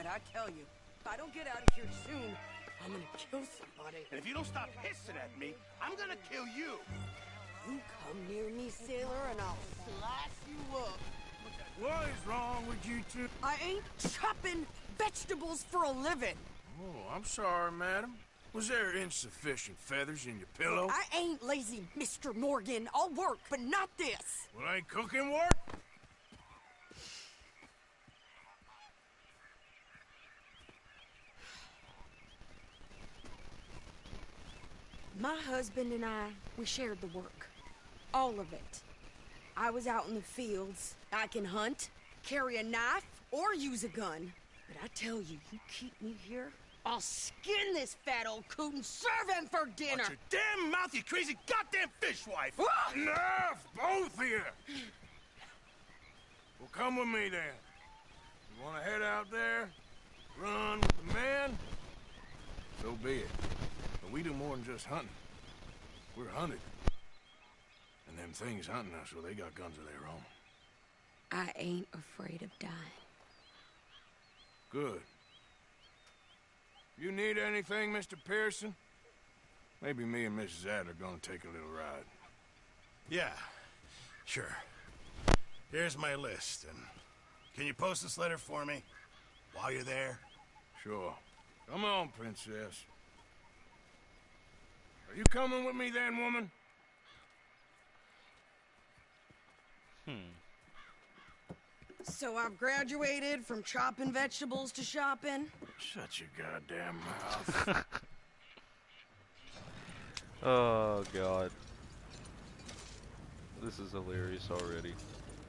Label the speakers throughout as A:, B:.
A: I tell you, if I don't get out of here soon, I'm gonna kill somebody.
B: And if you don't stop hissing at me, I'm gonna kill you.
A: You come near me, sailor, and I'll slice you up.
C: What is wrong with you two?
A: I ain't chopping vegetables for a living.
C: Oh, I'm sorry, madam. Was there insufficient feathers in your pillow?
A: I ain't lazy, Mr. Morgan. I'll work, but not this.
C: Well, ain't cooking work?
A: My husband and I, we shared the work. All of it. I was out in the fields. I can hunt, carry a knife, or use a gun. But I tell you, you keep me here, I'll skin this fat old coot and serve him for dinner.
B: Watch your damn mouth, you crazy goddamn fishwife!
C: Enough, both of you! Well, come with me then. You want to head out there, run with the men? So be it. But we do more than just hunting. We're hunted. And them things hunting us, well, they got guns of their own.
A: I ain't afraid of dying.
C: Good. You need anything, Mr. Pearson? Maybe me and Mrs. Adler are gonna take a little ride.
B: Yeah, sure. Here's my list, and can you post this letter for me while you're there?
C: Sure. Come on, princess. Are you coming with me then, woman?
A: So I've graduated from chopping vegetables to shopping.
C: Shut your goddamn mouth.
D: Oh, God. This is hilarious already.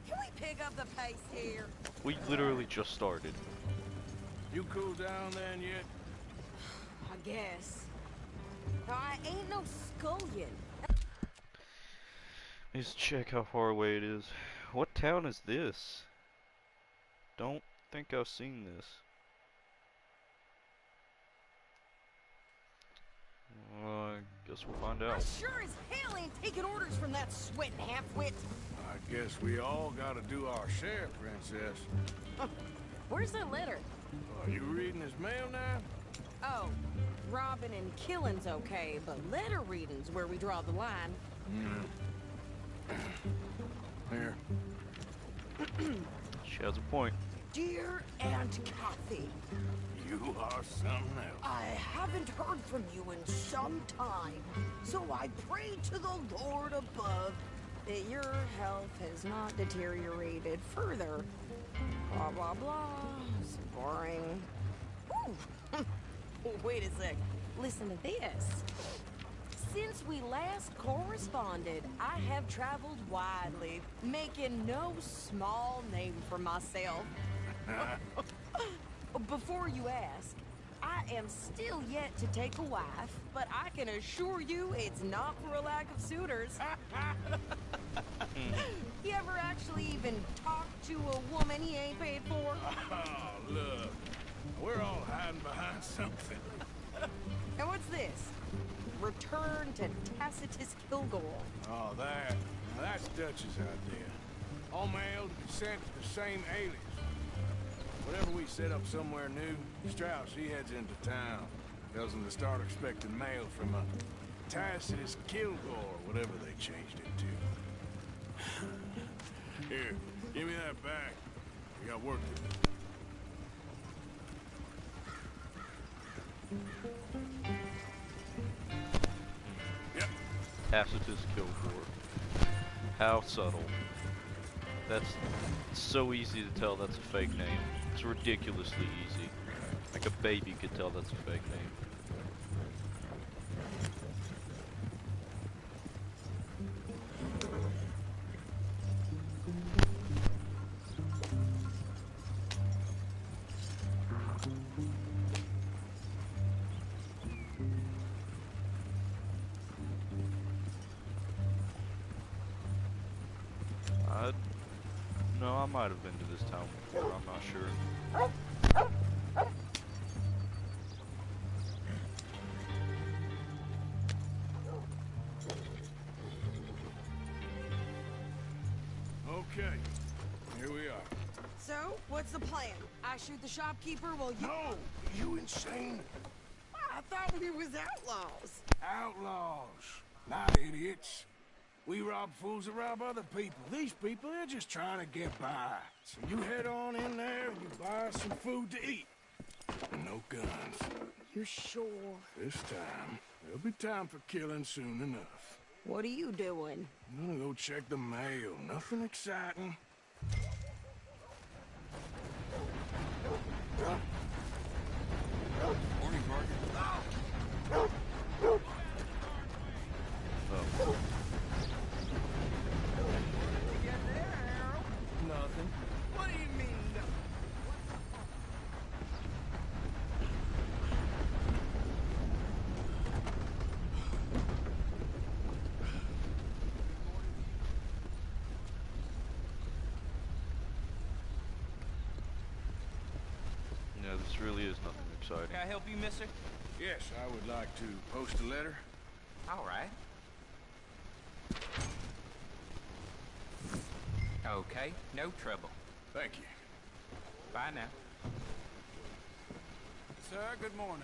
A: Can we pick up the pace here?
D: We literally just started.
C: You cool down then yet?
A: I guess. I ain't no scullion.
D: Let's check how far away it is. What town is this? Don't think I've seen this. I guess we'll find
A: I
D: out.
A: sure as hell ain't taking orders from that sweating half-wit.
C: I guess we all gotta do our share, princess.
A: Where's that letter?
C: Are you reading his mail now?
A: Oh, robbing and killing's okay, but letter reading's where we draw the line.
C: Here.
D: She has a point.
A: Dear Aunt Kathy,
C: You are something else.
A: I haven't heard from you in some time, so I pray to the Lord above that your health has not deteriorated further. Blah, blah, blah. It's boring. Ooh. Wait a sec. Listen to this. Since we last corresponded, I have traveled widely, making no small name for myself. Before you ask, I am still yet to take a wife, but I can assure you it's not for a lack of suitors. You ever actually even talked to a woman he ain't paid for?
C: Oh, look. We're all hiding behind something.
A: And what's this? Return to Tacitus Kilgore.
C: Oh, that. Now that's Dutch's idea. All mail to be sent to the same alias. Whenever we set up somewhere new, Strauss, he heads into town. Tells them to start expecting mail from a Tacitus Kilgore, whatever they changed it to. Here, give me that back. We got work to do. Yep.
D: Tacitus Kilgore. How subtle. That's so easy to tell that's a fake name. It's ridiculously easy. Like a baby could tell that's a fake name. No, I might have been to this town before, I'm not sure.
C: Okay. Here we are.
A: So, what's the plan? I shoot the shopkeeper while you...
C: No! You insane?
A: I thought we was outlaws.
C: Outlaws, not idiots. We rob fools that rob other people. These people, they're just trying to get by. So you head on in there and you buy some food to eat. No guns.
A: You sure?
C: This time, there'll be time for killing soon enough.
A: What are you doing?
C: I'm gonna go check the mail. Nothing exciting.
E: Morning, Parker.
D: Oh.
E: Nothing.
A: What do you mean, no?
D: Yeah, this really is nothing exciting.
E: Can I help you, mister?
C: Yes, I would like to post a letter.
E: All right. Okay, no trouble.
C: Thank you.
E: Bye now.
C: Sir, good morning.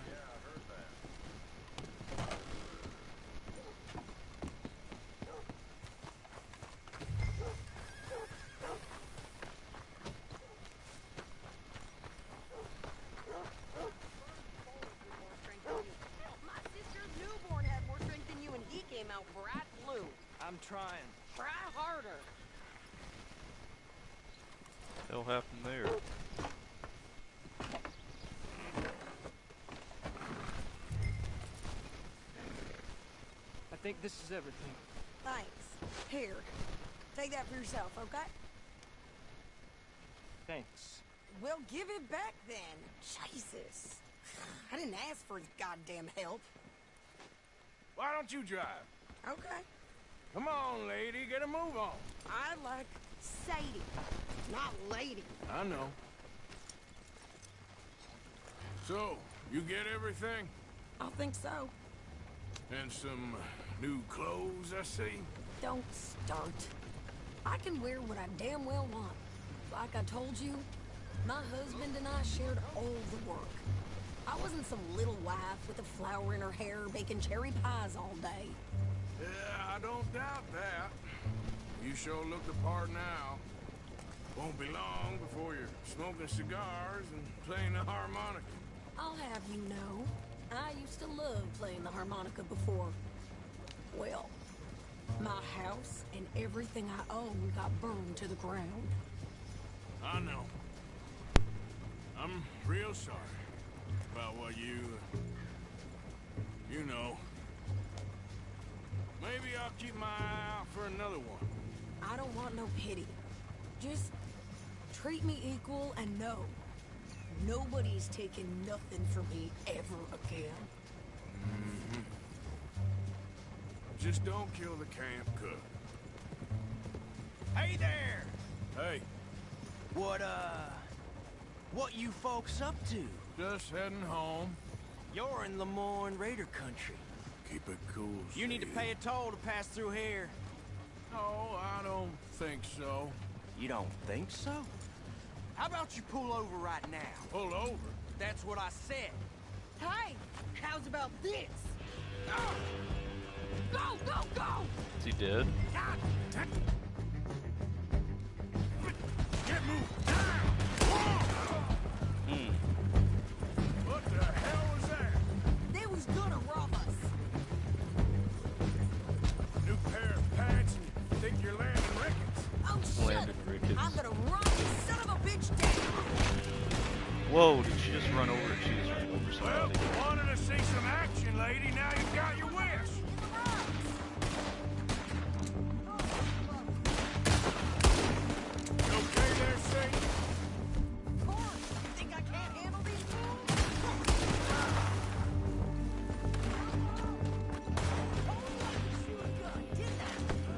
A: My sister's newborn had more strength than you, and he came out bright blue.
E: I'm trying.
A: Try harder.
D: Hell happened there?
E: I think this is everything.
A: Thanks. Here, take that for yourself, okay?
E: Thanks.
A: Well, give it back then. Jesus. I didn't ask for his goddamn help.
C: Why don't you drive?
A: Okay.
C: Come on, lady, get a move on.
A: I like Sadie, not lady.
C: I know. So, you get everything?
A: I think so.
C: And some new clothes, I see?
A: Don't start. I can wear what I damn well want. Like I told you, my husband and I shared all the work. I wasn't some little wife with a flower in her hair baking cherry pies all day.
C: Yeah, I don't doubt that. You sure look the part now. Won't be long before you're smoking cigars and playing the harmonica.
A: I'll have you know, I used to love playing the harmonica before. Well, my house and everything I own got burned to the ground.
C: I know. I'm real sorry about what you know. Maybe I'll keep my eye out for another one.
A: I don't want no pity. Just treat me equal and know nobody's taking nothing from me ever again.
C: Mm-hmm. Just don't kill the camp cook.
F: Hey there!
C: Hey,
F: What you folks up to?
C: just heading home.
F: You're in Lemoyne Raider country.
C: Keep it cool,
F: You need to
C: Sadie.
F: pay a toll to pass through here.
C: No, I don't think so.
F: You don't think so? How about you pull over right now?
C: Pull over.
F: That's what I said.
A: Hey, how's about this? Go, go, go!
D: Is he dead?
C: God damn. Get moved.
D: Hmm.
C: What the hell was that?
A: They was gonna rob us.
C: New pair of pants and you think you're landing Ricketts.
A: Oh, shit!
D: Landon Ricketts.
A: I'm gonna run this son of a bitch down!
D: Whoa, did she just run over? She just ran over
C: Well,
D: somebody.
C: you wanted to see some action, lady. Now you've got your wish. You okay there, Sadie?
A: Of course! You think I can't handle these fools?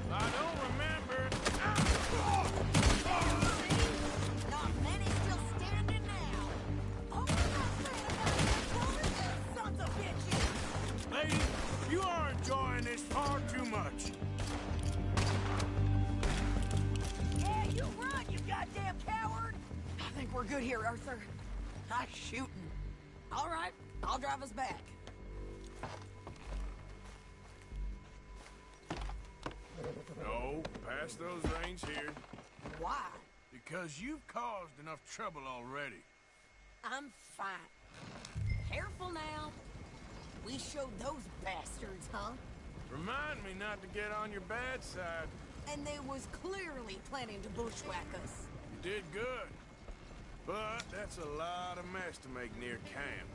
C: I don't remember.
A: Not many still standing now. Oh, I'm not saying about that woman, you sons of bitches!
C: Lady,
A: we're good here, Arthur. Nice shooting. All right, I'll drive us back.
C: No, pass those reins here.
A: Why?
C: Because you've caused enough trouble already.
A: I'm fine. Careful now. We showed those bastards, huh?
C: Remind me not to get on your bad side.
A: And they was clearly planning to bushwhack us.
C: You did good. But that's a lot of mess to make near camp.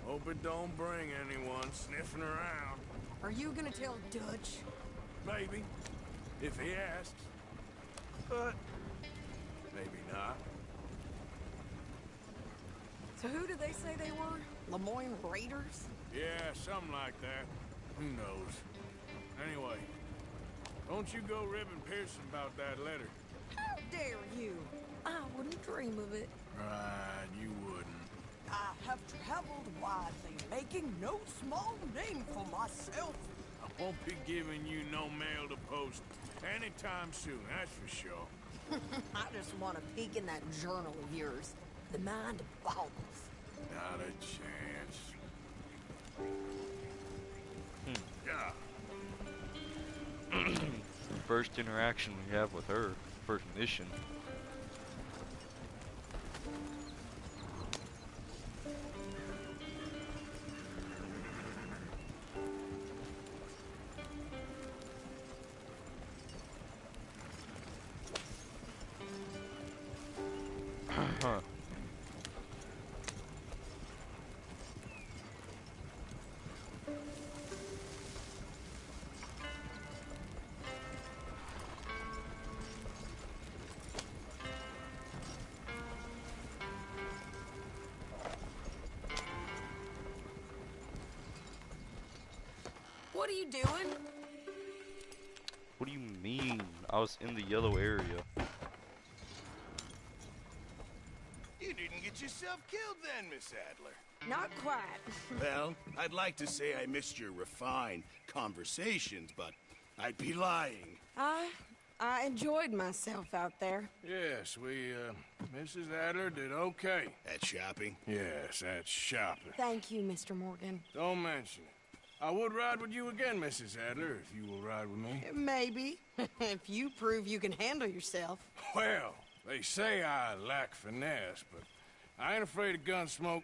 C: Hope it don't bring anyone sniffing around.
A: Are you gonna tell Dutch?
C: Maybe, if he asks. But maybe not.
A: So who did they say they were? Lemoyne Raiders?
C: Yeah, something like that. Who knows? Anyway, don't you go ribbing Pearson about that letter.
A: How dare you? I wouldn't dream of it.
C: Right, you wouldn't.
A: I have traveled widely, making no small name for myself.
C: I won't be giving you no mail to post anytime soon, that's for sure.
A: I just want to peek in that journal of yours. The mind boggles.
C: Not a chance. Yeah.
D: First interaction we have with her, first mission. Huh.
A: What are you doing?
D: What do you mean? I was in the yellow area.
B: You didn't get yourself killed then, Miss Adler.
A: Not quite.
B: Well, I'd like to say I missed your refined conversations, but I'd be lying.
A: I enjoyed myself out there.
C: Yes, Mrs. Adler did okay.
B: At shopping?
C: Yes, that's shopping.
A: Thank you, Mr. Morgan.
C: Don't mention it. I would ride with you again, Mrs. Adler, if you will ride with me.
A: Maybe. If you prove you can handle yourself.
C: Well, they say I lack finesse, but I ain't afraid of gun smoke.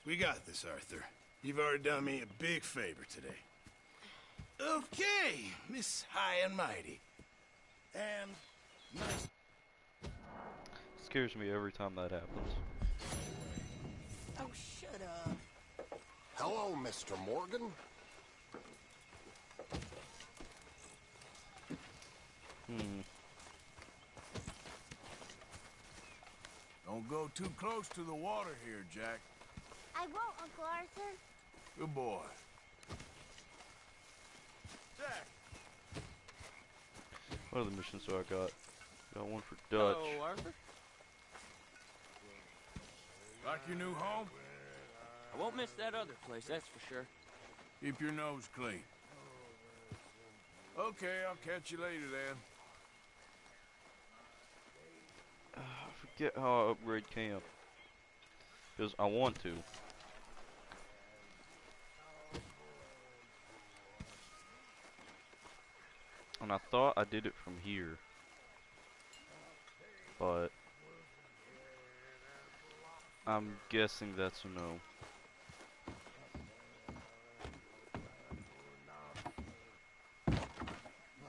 B: We got this, Arthur. You've already done me a big favor today. Okay, Miss High and Mighty. And nice.
D: Scares me every time that happens.
A: Oh, shut up.
G: Hello, Mr. Morgan.
C: Don't go too close to the water here, Jack.
H: I won't, Uncle Arthur.
C: Good boy. Jack!
D: What other missions do I got? Got one for Dutch.
E: Hello, Arthur.
C: Like your new home?
E: I won't miss that other place, that's for sure.
C: Keep your nose clean. Okay, I'll catch you later then.
D: I forget how I upgrade camp. Because I want to. And I thought I did it from here. But I'm guessing that's a no.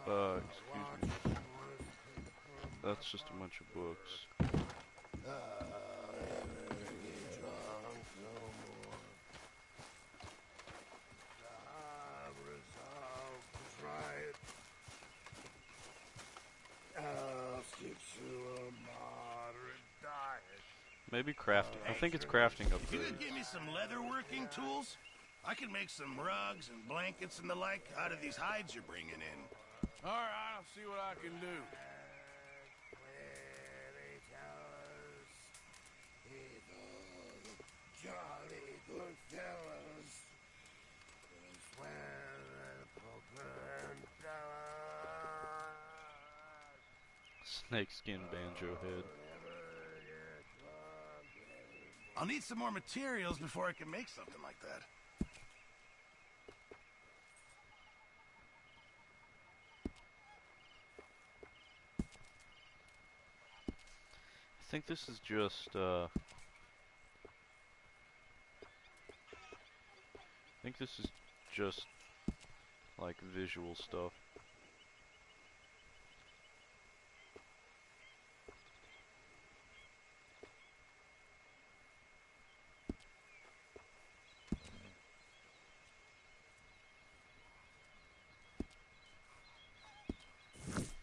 D: Excuse me. That's just a bunch of books. Maybe crafting. I think it's crafting up
B: If you
D: there.
B: could give me some leatherworking tools, I could make some rugs and blankets and the like out of these hides you're bringing in.
C: All right, I'll see what I can do.
G: Jolly good fellas.
D: Snakeskin banjo head.
B: I'll need some more materials before I can make something like that.
D: I think this is just, I think this is just, like, visual stuff.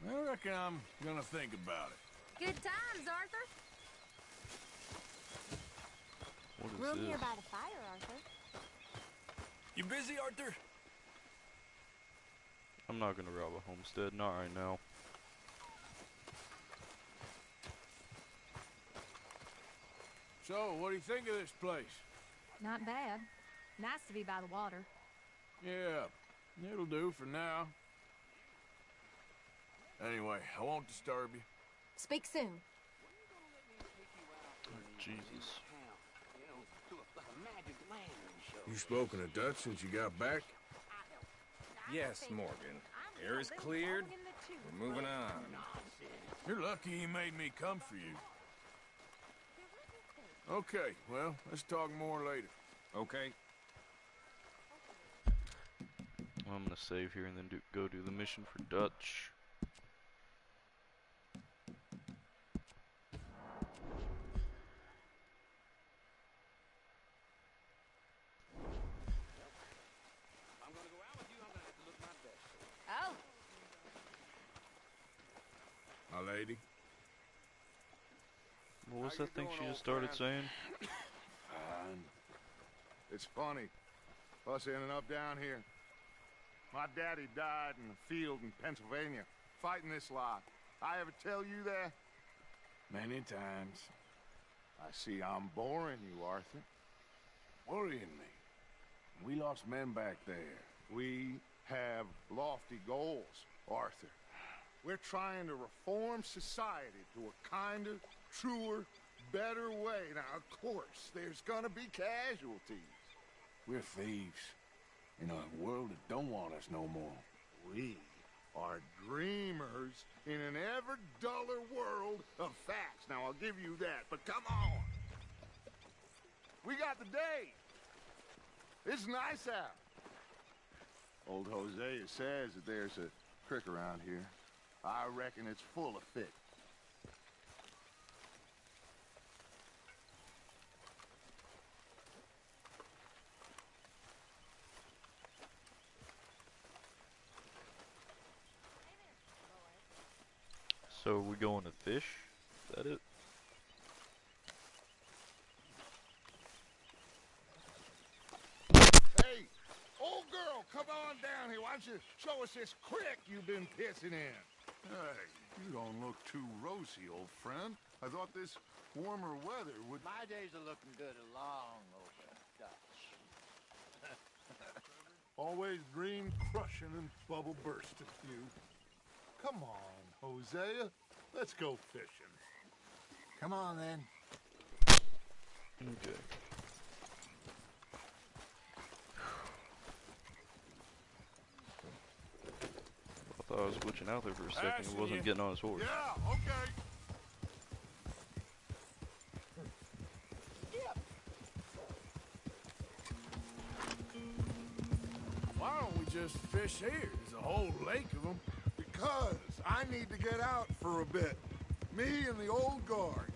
C: I reckon I'm gonna think about it.
H: Good times, Arthur.
D: What is
H: Room
D: this?
H: here by the fire, Arthur.
C: You busy, Arthur?
D: I'm not gonna rob a homestead, not right now.
C: So, what do you think of this place?
I: Not bad. Nice to be by the water.
C: Yeah, it'll do for now. Anyway, I won't disturb you.
I: Speak soon.
D: Jesus.
C: You spoken to Dutch since you got back?
J: Yes, Morgan. Air is cleared. We're moving on.
C: You're lucky he made me come for you. Okay, well, let's talk more later.
J: Okay.
D: I'm gonna save here and then go do the mission for Dutch.
I: Oh,
C: My lady?
D: What was
C: How you
D: that thing
C: doing,
D: she
C: old
D: just started
C: friend?
D: saying?
C: Fine. It's funny. Us ending up down here. My daddy died in the field in Pennsylvania, fighting this lot. I ever tell you that? Many times. I see I'm boring you, Arthur. Worrying me. We lost men back there. We have lofty goals, Arthur. We're trying to reform society to a kinder, truer, better way. Now, of course, there's gonna be casualties. We're thieves in a world that don't want us no more. We are dreamers in an ever duller world of facts. Now, I'll give you that, but come on. We got the day. It's nice out. Old Hosea says that there's a creek around here. I reckon it's full of fish.
D: So we going to fish? Is that it?
C: Hey, old girl, come on down here. Why don't you show us this creek you've been pissing in? Hey, you don't look too rosy, old friend. I thought this warmer weather would...
K: My days are looking good along over Dutch.
C: Always dream crushing and bubble bursting, you. Come on, Hosea. Let's go fishing.
K: Come on, then.
D: Okay. I thought I was glitching out there for a second. He wasn't getting on his horse.
C: Yeah, okay. Why don't we just fish here? There's a whole lake of them. Because I need to get out for a bit. Me and the old guard.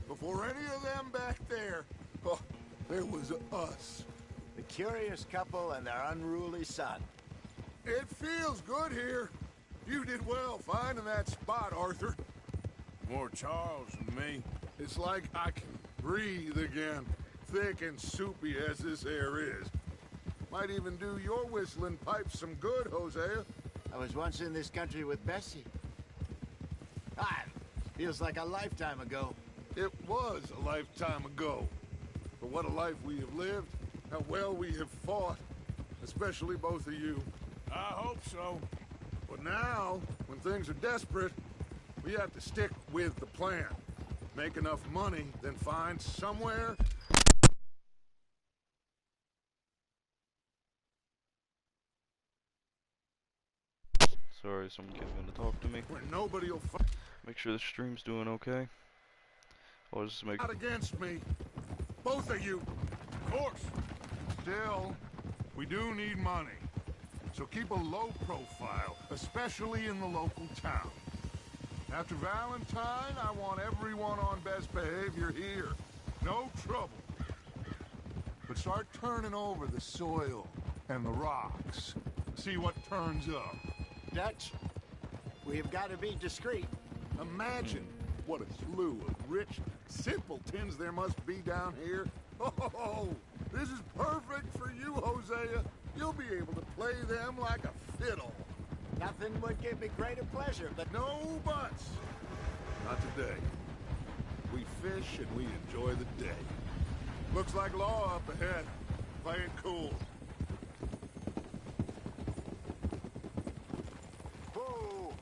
C: Before any of them back there, oh, there was us.
K: The curious couple and their unruly son.
C: It feels good here. You did well finding that spot, Arthur. More Charles than me. It's like I can breathe again, thick and soupy as this air is. Might even do your whistling pipes some good, Hosea.
K: I was once in this country with Bessie. Feels like a lifetime ago.
C: It was a lifetime ago. But what a life we have lived, how well we have fought, especially both of you. I hope so. But now, when things are desperate, we have to stick with the plan. Make enough money, then find somewhere
D: Sorry, someone came in to talk to me.
L: Where nobody will
D: Make sure the stream's doing okay. I'll just make.
L: Not against me. Both of you. Of course. Still, we do need money. So keep a low profile, especially in the local town. After Valentine, I want everyone on best behavior here. No trouble. But start turning over the soil and the rocks. See what turns up.
F: Dutch, we've got to be discreet.
L: Imagine what a slew of rich simpletons there must be down here. Oh, this is perfect for you, Hosea. You'll be able to play them like a fiddle.
F: Nothing would give me greater pleasure, but
L: no buts. Not today. We fish and we enjoy the day. Looks like law up ahead. Play it cool. Whoa!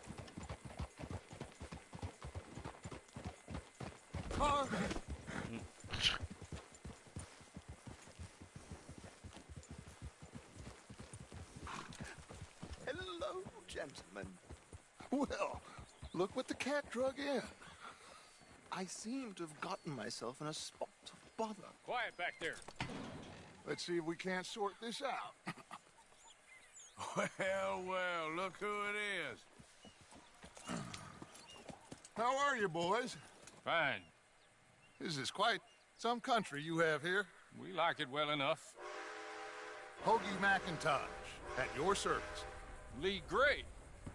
F: hello, gentlemen.
L: Well, look what the cat drug in.
F: I seem to have gotten myself in a spot of bother.
C: Quiet back there.
L: Let's see if we can't sort this out.
C: Well, look who it is.
L: How are you, boys?
C: Fine.
L: This is quite some country you have here.
C: We like it well enough.
L: Hoagie McIntosh, at your service.
C: Lee Gray.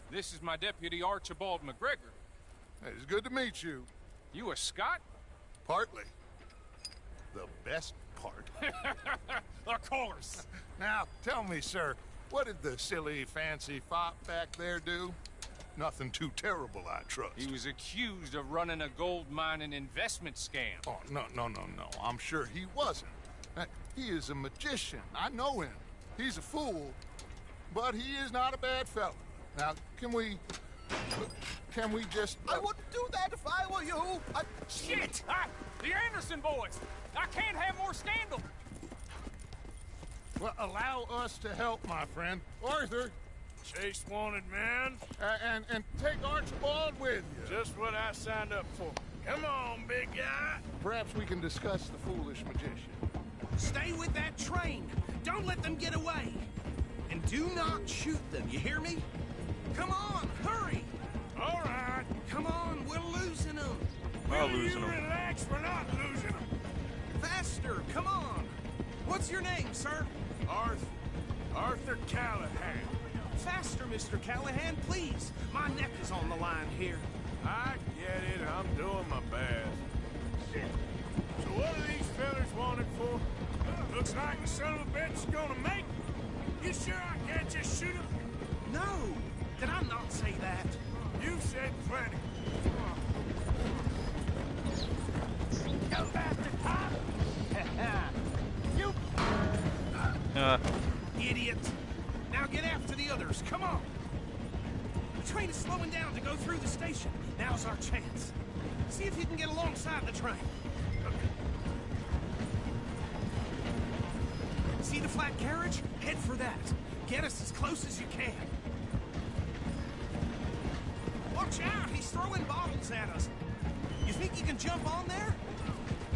C: This is my deputy Archibald McGregor.
L: It's good to meet you.
C: You a Scot?
L: Partly. The best part.
C: Of course.
L: Now, tell me, sir, what did the silly, fancy fop back there do? Nothing too terrible, I trust.
C: He was accused of running a gold mining investment scam.
L: Oh, no. I'm sure he wasn't. He is a magician. I know him. He's a fool, but he is not a bad fellow. Now, can we just...
F: I wouldn't do that if I were you.
C: Shit! The Anderson boys! I can't have more scandal!
L: Well, allow us to help, my friend. Arthur!
C: Chase wanted man.
L: And take Archibald with you.
C: Just what I signed up for. Come on, big guy.
L: Perhaps we can discuss the foolish magician.
F: Stay with that train. Don't let them get away. And do not shoot them, you hear me? Come on, hurry!
C: All right.
F: Come on, we're losing them.
D: We're losing them.
C: Relax, we're not losing them.
F: Faster, come on. What's your name, sir?
C: Arthur Callahan.
F: Faster, Mr. Callahan, please. My neck is on the line here.
C: I get it. I'm doing my best. Shit. So what are these fellas wanted for? Looks like the son of a bitch is gonna make it. You sure I can't just shoot him?
F: No. Did I not say that?
C: You said plenty.
F: Go bastard, cop! You idiot! Now get after the others, come on! The train is slowing down to go through the station. Now's our chance. See if you can get alongside the train. See the flat carriage? Head for that. Get us as close as you can. Watch out! He's throwing bottles at us. You think you can jump on there?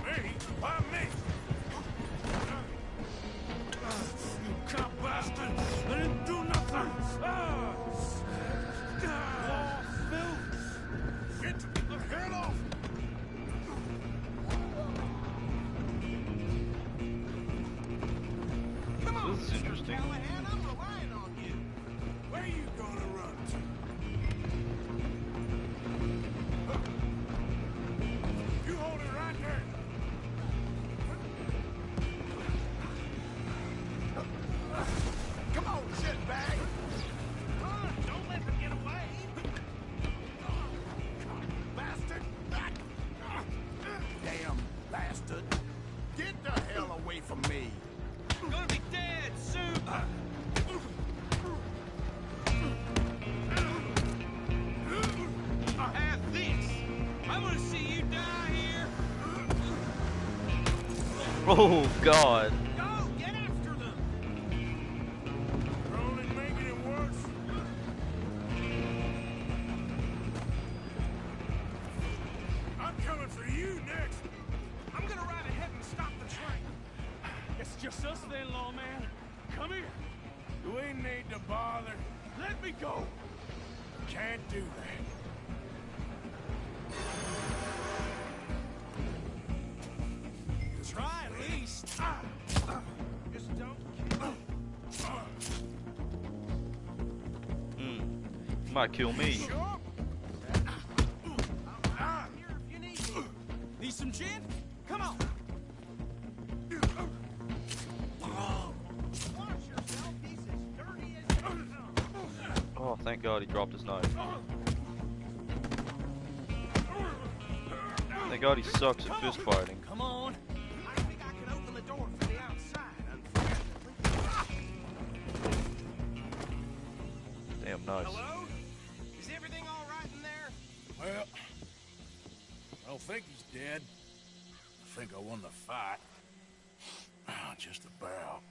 C: Me? Why me? You cop bastard! I didn't do nothing! Get the hell off!
F: Come on,
D: This is interesting.
F: Callahan, I'm relying on you.
C: Where you gonna run to? You hold it right there.
F: Come on, shitbag! Run! Don't let them get away! Bastard! Damn bastard! Get the hell away from me! I'm gonna be dead soon! I have this! I'm gonna see you die here!
D: Oh God.
F: Go! Get after them!
C: You're only making it worse. Do we need to bother? Let me go! Can't do that.
F: Try at least.
C: Just don't kill me.
D: You might kill me.
F: Sure. I'm here if you need me. Need some gin? Come on. Watch yourself. He's as dirty as you know.
D: Oh, thank God he dropped his knife. Thank God he sucks at fist fighting.
F: Come on. I think I can open the door from the outside, unfortunately.
D: Damn nice.
F: Hello? Is everything all right in there?
C: Well, I don't think he's dead. I think I won the fight. Just about.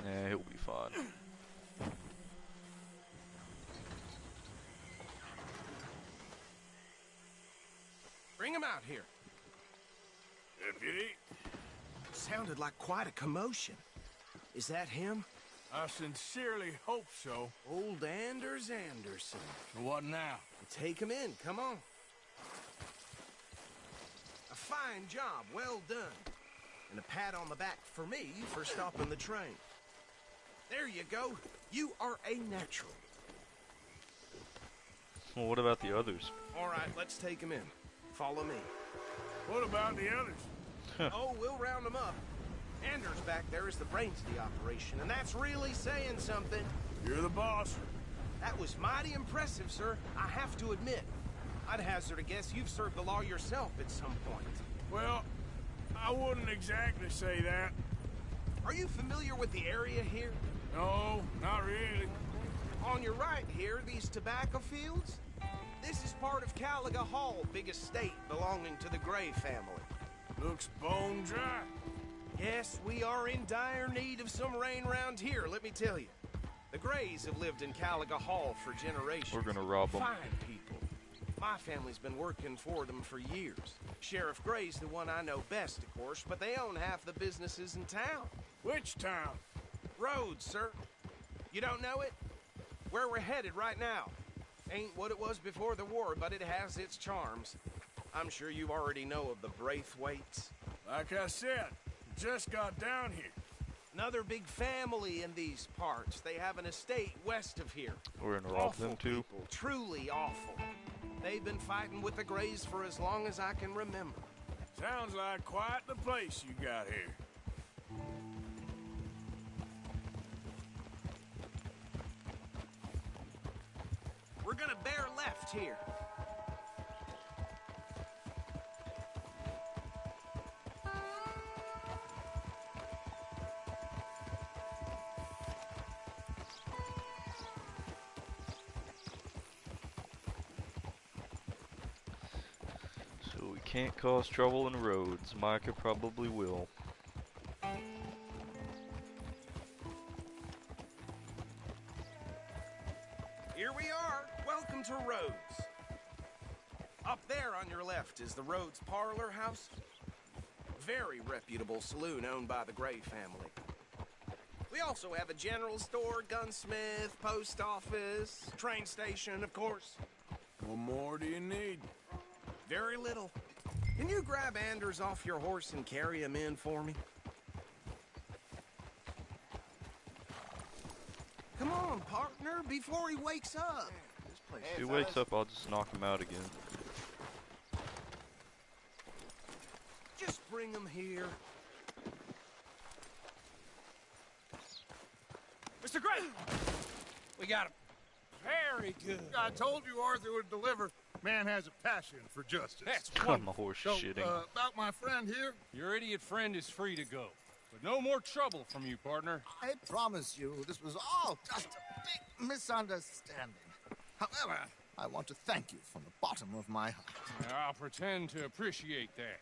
D: Yeah, he'll be fine.
F: Bring him out here.
C: Deputy?
F: Sounded like quite a commotion. Is that him?
C: I sincerely hope so.
F: Old Anders Anderson.
C: So what now?
F: Take him in, come on. A fine job, well done. And a pat on the back for me for stopping the train. There you go. You are a natural.
D: Well, what about the others?
F: All right, let's take him in. Follow me.
C: What about the others?
F: Oh, we'll round them up. Anders back there is the brains of the operation, and that's really saying something.
C: You're the boss.
F: That was mighty impressive, sir. I have to admit. I'd hazard a guess you've served the law yourself at some point.
C: Well, I wouldn't exactly say that.
F: Are you familiar with the area here?
C: No, not really.
F: On your right here, these tobacco fields? This is part of Caliga Hall, big estate belonging to the Gray family.
C: Looks bone dry.
F: Yes, we are in dire need of some rain round here, let me tell you. The Grays have lived in Caliga Hall for generations.
D: We're gonna rob them.
F: Fine people. My family's been working for them for years. Sheriff Gray's the one I know best, of course, but they own half the businesses in town.
C: Which town?
F: Rhodes, sir. You don't know it? Where we're headed right now. Ain't what it was before the war, but it has its charms. I'm sure you already know of the Braithwaites.
C: Like I said, just got down here.
F: Another big family in these parts. They have an estate west of here.
D: We're gonna rob
F: Awful
D: them too.
F: People, truly awful. They've been fighting with the Grays for as long as I can remember.
C: Sounds like quite the place you got here.
F: We're gonna bear left here.
D: So we can't cause trouble in Rhodes. Micah probably will.
F: Here we are. Welcome to Rhodes. Up there on your left is the Rhodes Parlor House. Very reputable saloon owned by the Gray family. We also have a general store, gunsmith, post office, train station, of course.
C: What more do you need?
F: Very little. Can you grab Anders off your horse and carry him in for me? Come on, partner, before he wakes up.
D: If he wakes up, I'll just knock him out again.
F: Just bring him here. Mr. Gray! We got him.
L: Very good. I told you Arthur would deliver. Man has a passion for justice.
F: That's
D: Come on, horse
L: So,
D: shitting.
L: about my friend here,
M: Your idiot friend is free to go. But no more trouble from you, partner.
N: I promise you, this was all just a big misunderstanding. However, I want to thank you from the bottom of my heart.
M: I'll pretend to appreciate that.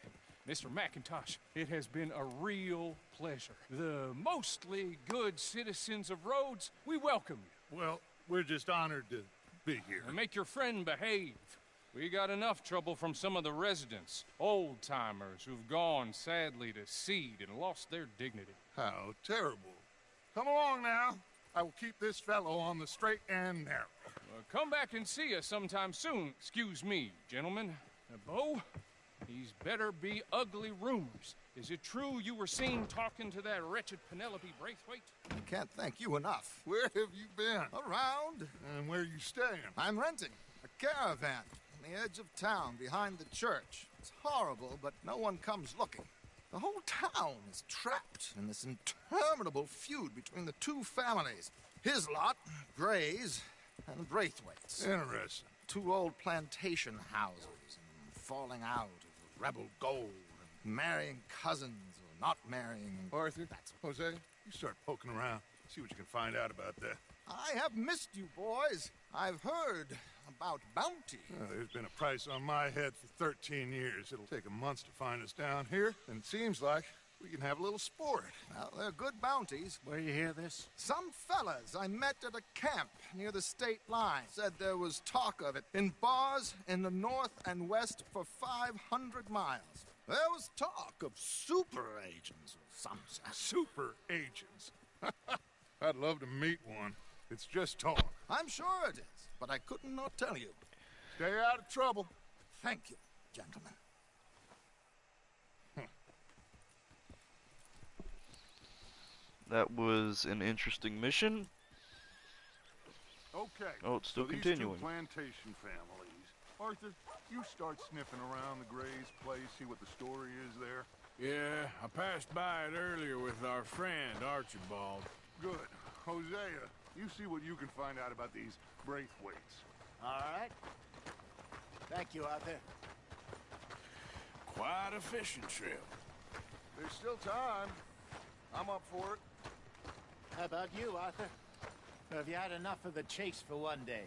M: Mr. McIntosh, it has been a real pleasure. The mostly good citizens of Rhodes, we welcome you.
L: well, we're just honored to be here.
M: And make your friend behave. We got enough trouble from some of the residents, old-timers who've gone, sadly, to seed and lost their dignity.
L: How terrible. Come along now. I will keep this fellow on the straight and narrow.
M: Come back and see us sometime soon. Excuse me, gentlemen. Bo, these better be ugly rumors. Is it true you were seen talking to that wretched Penelope Braithwaite?
N: I can't thank you enough.
L: Where have you been?
N: Around.
L: And where are you staying?
N: I'm renting a caravan on the edge of town behind the church. It's horrible, but no one comes looking. The whole town is trapped in this interminable feud between the two families. His lot, Gray's, and Braithwaite's.
L: Interesting.
N: Two old plantation houses, and falling out of rebel gold, and marrying cousins or not marrying.
L: Arthur, Jose, you start poking around. See what you can find out about that.
N: I have missed you, boys. I've heard about bounty.
L: There's been a price on my head for 13 years. It'll take a month to find us down here, and it seems like we can have a little sport.
N: Well, they're good bounties.
O: Where you hear this?
N: Some fellas I met at a camp near the state line said there was talk of it in bars in the north and west for 500 miles. There was talk of super agents or something.
L: Super agents? I'd love to meet one. It's just talk.
N: I'm sure it is, but I couldn't not tell you.
L: Stay out of trouble.
N: Thank you, gentlemen.
D: That was an interesting mission.
L: Okay.
D: Oh, it's still
L: so these
D: continuing.
L: Two plantation families. Arthur, you start sniffing around the Gray's place, see what the story is there.
C: Yeah, I passed by it earlier with our friend, Archibald.
L: Good. Hosea, you see what you can find out about these Braithwaites.
O: All right. Thank you, Arthur.
C: Quite a fishing trip.
L: There's still time. I'm up for it.
O: How about you, Arthur? Or have you had enough of the chase for one day?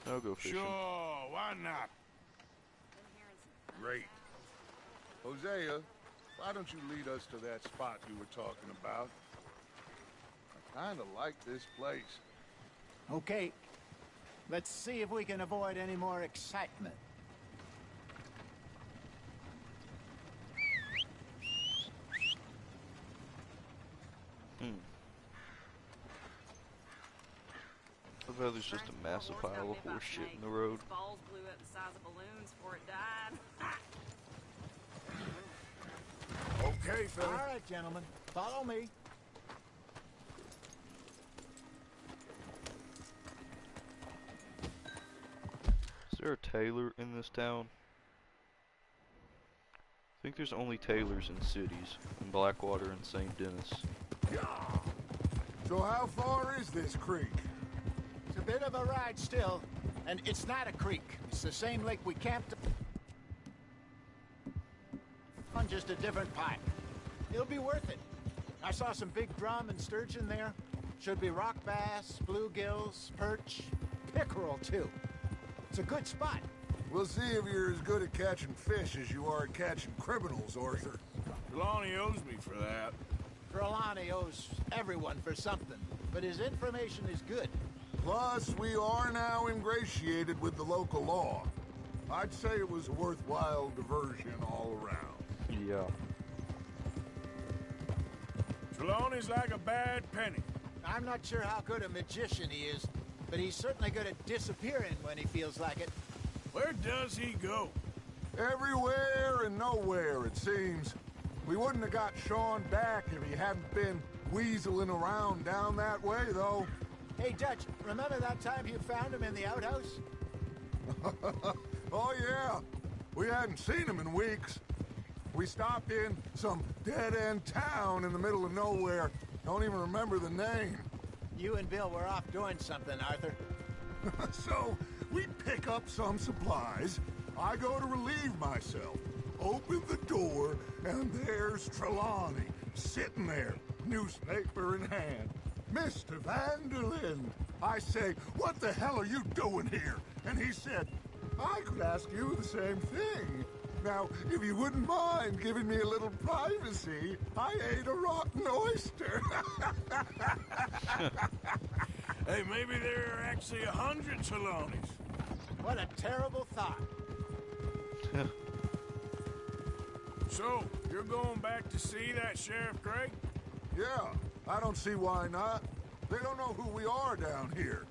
D: I'll go fishing.
C: Sure, why not?
L: Great. Hosea, why don't you lead us to that spot you were talking about? I kind of like this place.
O: Okay. Let's see if we can avoid any more excitement.
D: I bet there's just a massive pile of horse shit in the road.
A: Balls blew up the size of balloons before it died.
C: Okay, fella.
O: All right, gentlemen. Follow me.
D: Is there a tailor in this town? I think there's only tailors in cities, in Blackwater and St. Denis.
L: So how far is this creek?
O: It's a bit of a ride still, and it's not a creek. It's the same lake we camped on, just a different pipe. It'll be worth it. I saw some big drum and sturgeon there. Should be rock bass, bluegills, perch, pickerel too. It's a good spot.
L: We'll see if you're as good at catching fish as you are at catching criminals, Arthur.
C: Trelawney owes me for that.
O: Trelawney owes everyone for something, but his information is good.
L: Plus, we are now ingratiated with the local law. I'd say it was a worthwhile diversion all around.
D: Yeah.
C: Trelawney's like a bad penny.
O: I'm not sure how good a magician he is, but he's certainly good at disappearing when he feels like it.
C: Where does he go?
L: Everywhere and nowhere, it seems. We wouldn't have got Sean back if he hadn't been weaseling around down that way, though.
O: Hey, Dutch, remember that time you found him in the outhouse?
L: Oh, yeah. We hadn't seen him in weeks. We stopped in some dead-end town in the middle of nowhere. Don't even remember the name.
O: You and Bill were off doing something, Arthur.
L: So, we pick up some supplies. I go to relieve myself. Open the door, and there's Trelawney, sitting there, newspaper in hand. Mr. Vanderlyn. I say, what the hell are you doing here? And he said, I could ask you the same thing. Now, if you wouldn't mind giving me a little privacy, I ate a rotten oyster.
C: Hey, maybe there are actually 100 Trelawneys.
O: What a terrible thought.
C: So, you're going back to see that Sheriff Gray?
L: Yeah, I don't see why not. They don't know who we are down here.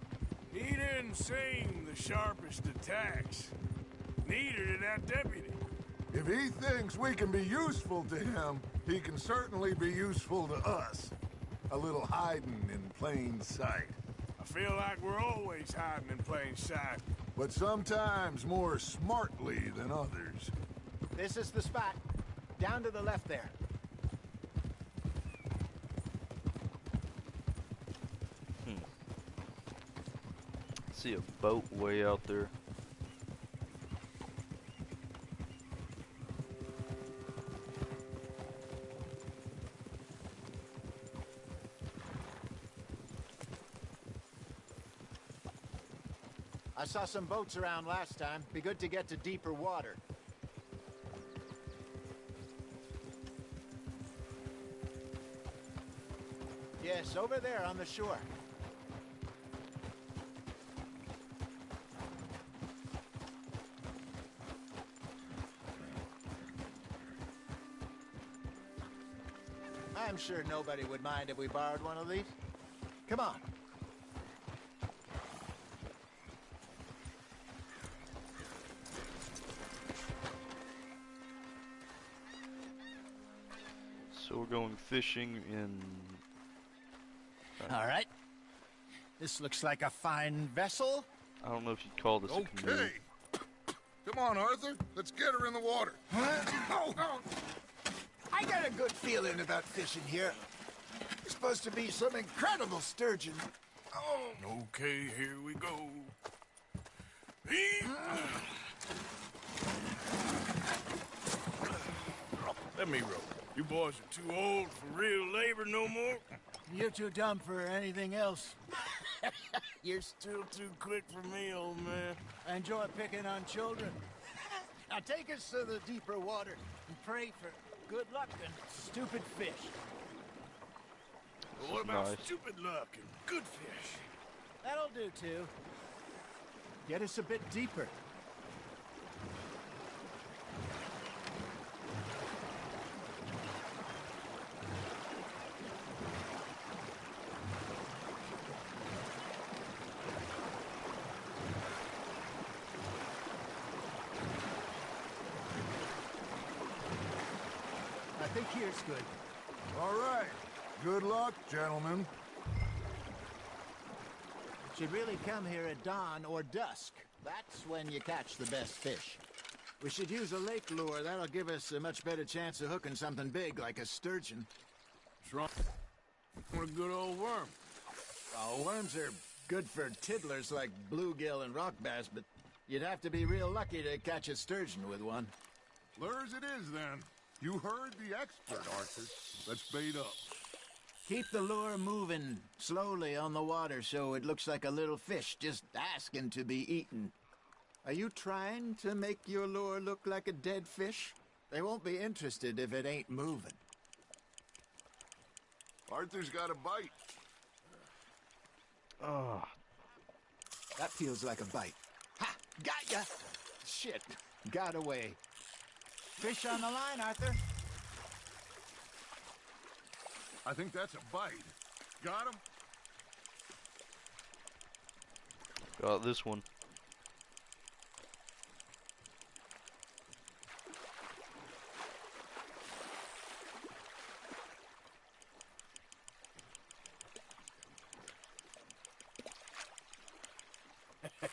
C: He didn't seem the sharpest attacks. Neither did that deputy.
L: If he thinks we can be useful to him, he can certainly be useful to us. A little hiding in plain sight.
C: I feel like we're always hiding in plain sight.
L: But sometimes more smartly than others.
O: This is the spot. Down to the left there.
D: See a boat way out there.
O: I saw some boats around last time. Be good to get to deeper water. Yes, over there on the shore. I'm sure nobody would mind if we borrowed one of these. Come on.
D: So we're going fishing in...
O: All right. This looks like a fine vessel.
D: I don't know if you'd call this a canoe.
L: Okay. Come on, Arthur. Let's get her in the water.
O: I got a good feeling about fishing here. It's supposed to be some incredible sturgeon.
C: Okay, here we go. Let me row. You boys are too old for real labor no more.
O: You're too dumb for anything else.
C: You're still too quick for me, old man.
O: I enjoy picking on children. Now take us to the deeper water and pray for good luck and stupid fish.
C: Well, what about stupid luck and good fish?
O: That'll do, too. Get us a bit deeper. I think here's good.
L: All right. Good luck, gentlemen.
O: Should really come here at dawn or dusk. That's when you catch the best fish. We should use a lake lure. That'll give us a much better chance of hooking something big like a sturgeon.
C: What's wrong? What a good old worm.
O: Oh, worms are good for tiddlers like bluegill and rock bass, but you'd have to be real lucky to catch a sturgeon with one.
L: Lures it is, then. You heard the expert, Arthur. Let's bait up.
O: Keep the lure moving slowly on the water so it looks like a little fish just asking to be eaten. Are you trying to make your lure look like a dead fish? They won't be interested if it ain't moving.
L: Arthur's got a bite.
D: Oh.
O: That feels like a bite. Ha! Got ya! Shit. Got away. Fish on the line, Arthur.
L: I think that's a bite. Got him?
D: Got this one.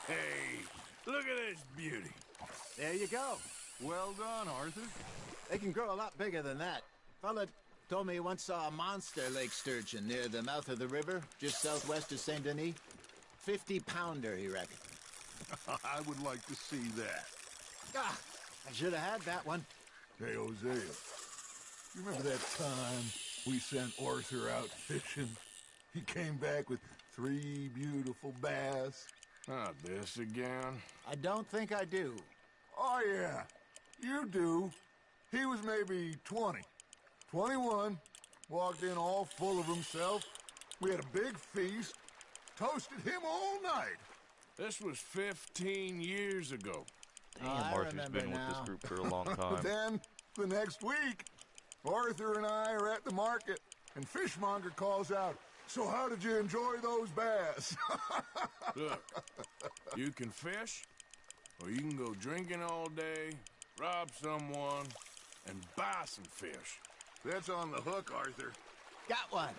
C: Hey, look at this beauty.
O: There you go.
L: Well done, Arthur.
O: They can grow a lot bigger than that. Fella told me he once saw a monster lake sturgeon near the mouth of the river, just southwest of Saint Denis. 50-pounder, he reckoned.
L: I would like to see that.
O: Ah, I should have had that one.
L: Hey, Hosea, you remember that time we sent Arthur out fishing? He came back with 3 beautiful bass.
C: Not this again.
O: I don't think I do.
L: Oh, yeah, you do. He was maybe 20. 21, walked in all full of himself. We had a big feast, Toasted him all night.
C: This was 15 years ago.
D: Damn, Arthur's been with this group for a long time.
L: Then, the next week, Arthur and I are at the market, and Fishmonger calls out, "So how did you enjoy those bass?"
C: Look, you can fish, or you can go drinking all day, rob someone, and buy some fish.
L: That's on the hook, Arthur.
O: Got one.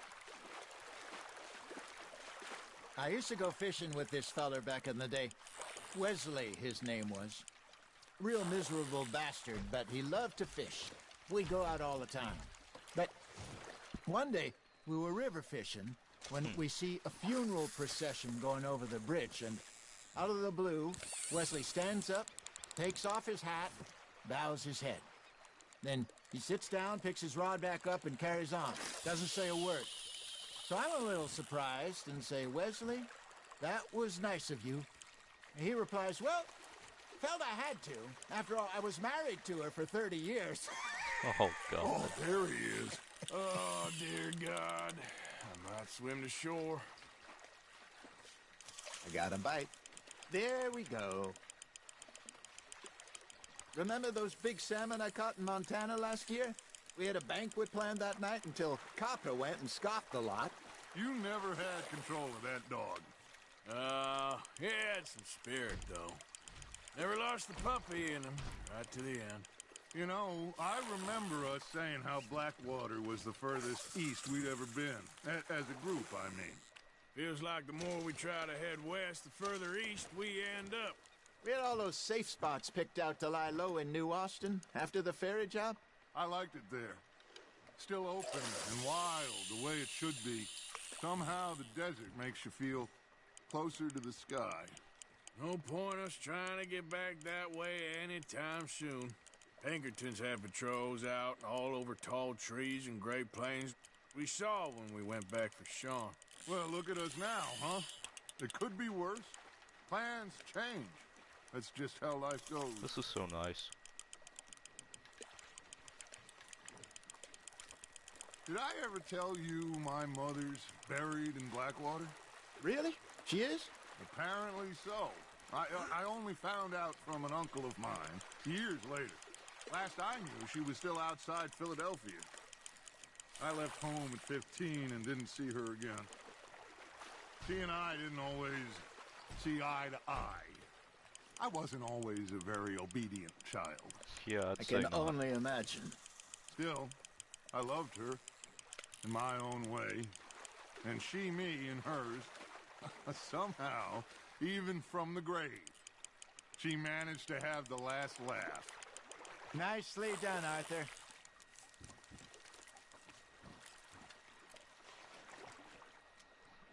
O: I used to go fishing with this feller back in the day. Wesley, his name was. Real miserable bastard, but he loved to fish. We'd go out all the time. But one day, we were river fishing when we see a funeral procession going over the bridge, and out of the blue, Wesley stands up, takes off his hat, bows his head. Then he sits down, picks his rod back up, and carries on. Doesn't say a word. So I'm a little surprised and say, "Wesley, that was nice of you." And he replies, "Well, felt I had to. After all, I was married to her for 30 years.
D: Oh, God.
L: Oh, there he is.
C: Oh, dear God. I might swim to shore.
O: I got a bite. There we go. Remember those big salmon I caught in Montana last year? We had a banquet planned that night until Copper went and scoffed a lot.
L: You never had control of that dog.
C: He had some spirit, though. Never lost the puppy in him, right to the end.
L: You know, I remember us saying how Blackwater was the furthest east we'd ever been. As a group, I mean.
C: Feels like the more we try to head west, the further east we end up.
O: We had all those safe spots picked out to lie low in New Austin after the ferry job.
L: I liked it there. Still open and wild, the way it should be. Somehow the desert makes you feel closer to the sky.
C: No point us trying to get back that way anytime soon. Pinkertons had patrols out all over tall trees and Great Plains. We saw when we went back for Sean.
L: Well, look at us now, huh? It could be worse. Plans change. That's just how life goes.
D: This is so nice.
L: Did I ever tell you my mother's buried in Blackwater?
O: Really? She is?
L: Apparently so. I only found out from an uncle of mine years later. Last I knew, she was still outside Philadelphia. I left home at 15 and didn't see her again. She and I didn't always see eye to eye. I wasn't always a very obedient child.
D: Yeah,
O: I can only imagine.
L: Still, I loved her in my own way, and she me in hers. Somehow, even from the grave, she managed to have the last laugh.
O: Nicely done, Arthur.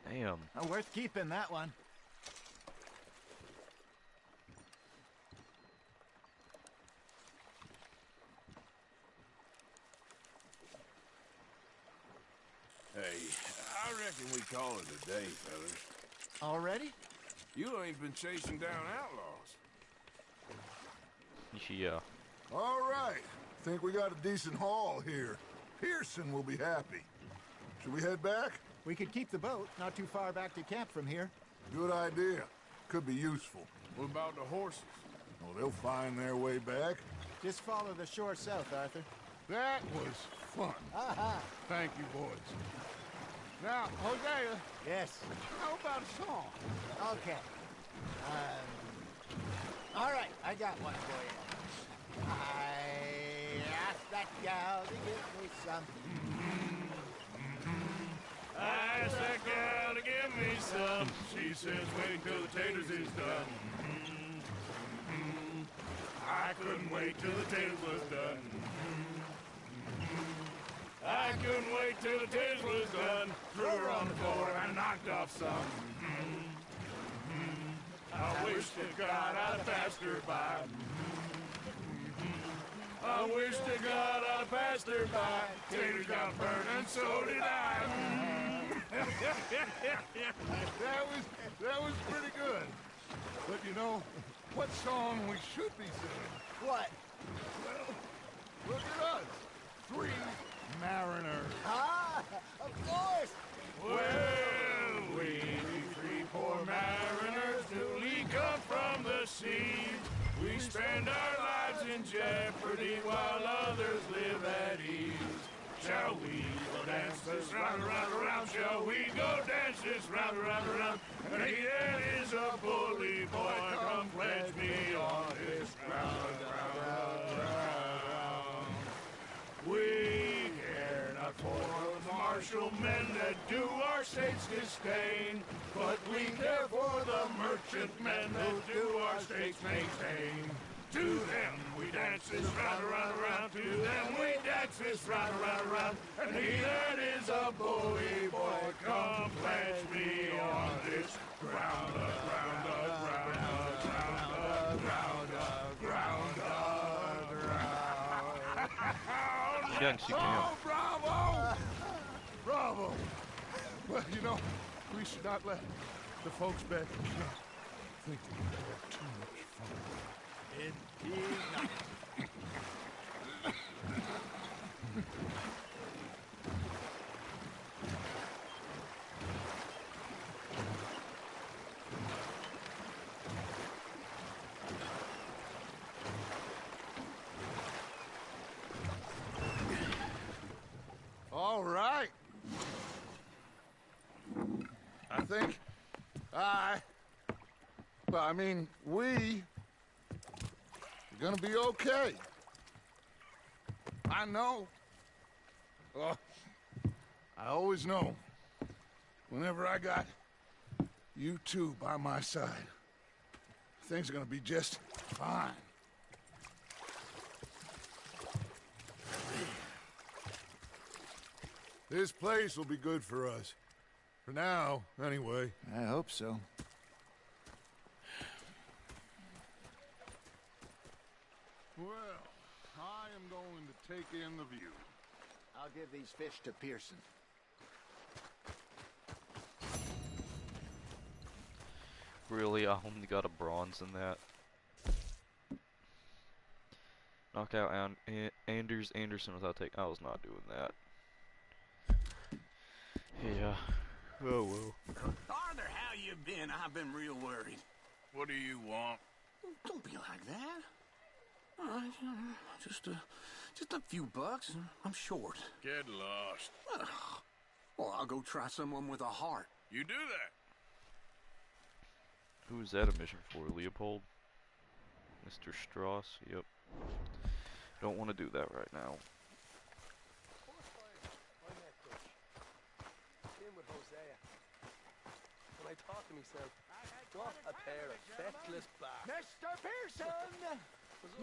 D: Damn.
O: Worth keeping, that one.
C: Hey, I reckon we call it a day, fellas.
O: Already?
C: You ain't been chasing down outlaws.
D: Yeah.
L: All right. Think we got a decent haul here. Pearson will be happy. Should we head back?
O: We could keep the boat not too far back to camp from here.
L: Good idea. Could be useful.
C: What about the horses?
L: Oh, they'll find their way back.
O: Just follow the shore south, Arthur.
L: That was fun.
O: Aha!
L: Thank you, boys. Now, Hosea.
O: Yes.
L: How about a song?
O: Okay. All right, I got one for you. I asked that gal to give me some.
C: I asked that gal to give me some. She says wait till the taters is done. I couldn't wait till the taters was done. I couldn't wait till the taters was done. Threw her on the floor and knocked off some. I wish to God I'd passed her by. I wish to God I'd passed her by. Taters got burned and so did I.
L: That was pretty good. But you know, what song we should be singing?
O: What?
L: Well, look at us. 3 mariners.
O: Ah, of course.
C: Well, we 3 poor mariners newly come from the sea. We spend our lives in jeopardy while others live at ease. Shall we go dance this round, around, around? Shall we go dance this round, around, around? And he that is a bully boy, come pledge me on his ground, ground. We care not for the martial men that do our state's disdain, but we care for the merchant men that do our state's maintain. To them we dance this round, around, around. To them we dance this round, around, around. And he that is a bully boy, come pledge me on this ground, ground, ground, ground, ground, ground, ground.
D: Yes, you can.
L: Oh, bravo! Bravo! Well, you know, we should not let the folks back in camp think that we have too much fun.
O: Indeed not.
L: All right. I think we are gonna be okay. I know. Oh, I always know. Whenever I got you two by my side, things are gonna be just fine. This place will be good for us. For now, anyway.
N: I hope so.
L: Well, I am going to take in the view.
O: I'll give these fish to Pearson.
D: Really, I only got a bronze in that. Knock out Anderson without taking. I was not doing that. Yeah. Oh well.
F: Arthur, how you been? I've been real worried.
C: What do you want?
F: Don't be like that. All right, just a few bucks. I'm short.
C: Get lost.
F: Well, I'll go try someone with a heart.
C: You do that.
D: Who is that a mission for? Leopold? Mr. Strauss? Yep. Don't want to do that right now.
P: I thought to myself, what a pair of feckless bastards.
O: Mr. Pearson!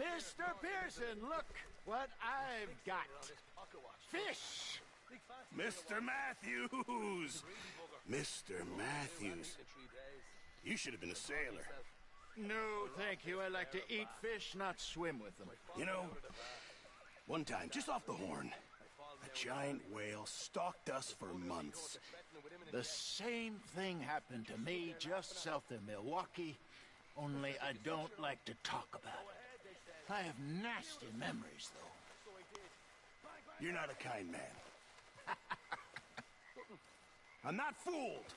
O: Mr. Pearson, look what I've got. Fish!
B: Mr. Matthews! Mr. Matthews. You should have been a sailor.
O: No, thank you. I like to eat fish, not swim with them.
B: You know, one time, just off the Horn, a giant whale stalked us for months.
O: The same thing happened to me just south of Milwaukee, only I don't like to talk about it. I have nasty memories, though.
B: You're not a kind man. I'm not fooled.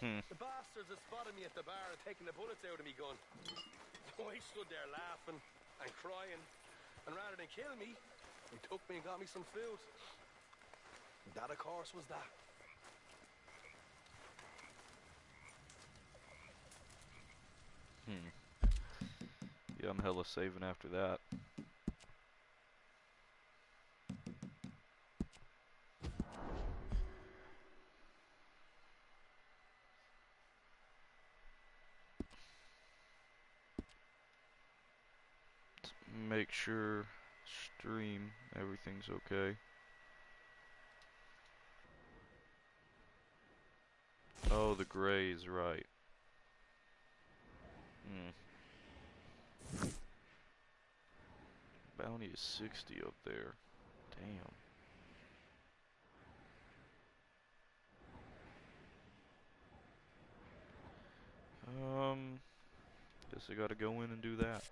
P: The bastards had spotted me at the bar and taken the bullets out of me gun. So I stood there laughing and crying, and rather than kill me, they took me and got me some food. And that, of course, was that.
D: Yeah, I'm hella saving after that. Let's make sure stream everything's okay. Oh, the gray is right. Bounty is 60 up there. Damn. Guess I gotta go in and do that.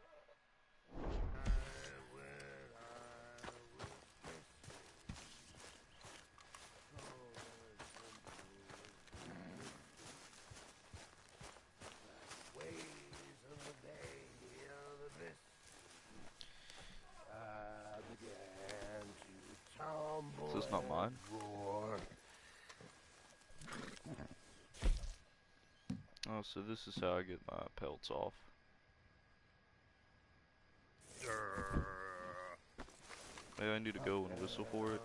D: this not mine? Oh, so this is how I get my pelts off. Maybe I need to go and whistle for it,